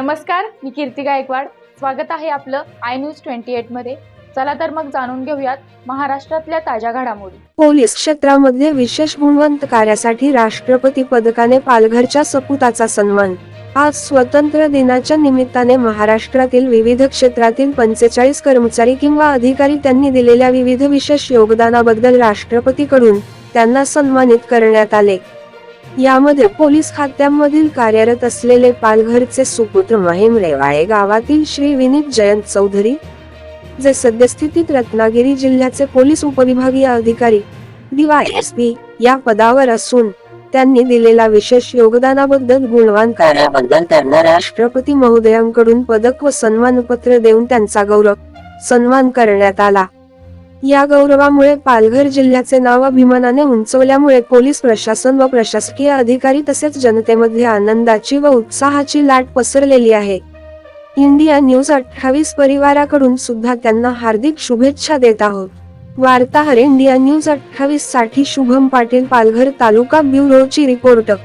नमस्कार, मी कीर्ती गायकवाड. स्वागत आहे आपलं आय न्यूज 28 मध्ये. चला तर मग जाणून घेऊयात महाराष्ट्रातल्या ताज्या घडामोडी. पोलीस क्षेत्रामध्ये विशेष गुणवंत कार्यासाठी राष्ट्रपती पदकाने पालघरच्या सपूताचा सन्मान. आज स्वातंत्र्य दिनाच्या निमित्ताने महाराष्ट्रातील विविध क्षेत्रातील 45 कर्मचारी किंवा अधिकारी त्यांनी दिलेल्या विविध विशेष योगदानाबद्दल राष्ट्रपतीकडून त्यांना सन्मानित करण्यात आले. यामध्ये पोलीस खात्यामधील कार्यरत असलेले पालघरचे सुपुत्र महिम रेवाळे गावातील श्री विनीत जयंत चौधरी, जे सद्यस्थितीत रत्नागिरी जिल्ह्याचे पोलीस उपविभागीय अधिकारी DYSP या पदावर असून त्यांनी दिलेल्या विशेष योगदानाबद्दल गुणवान कार्याबद्दल त्यांना राष्ट्रपती महोदयांकडून पदक व सन्मानपत्र देऊन त्यांचा सन्मान करण्यात आला. या गौरवामुळे पालघर जिल्ह्याचे नाव अभिमानाने उंचवल्यामुळे पोलीस प्रशासन व प्रशासकीय अधिकारी तसेच जनतेमध्ये आनंदाची व उत्साहाची लाट पसरलेली आहे. इंडिया न्यूज 28 परिवाराकडून सुद्धा त्यांना हार्दिक शुभेच्छा देत आहोत. वार्ताहर इंडिया न्यूज 28 साठी शुभम पाटील, पालघर तालुका ब्युरोची रिपोर्टर.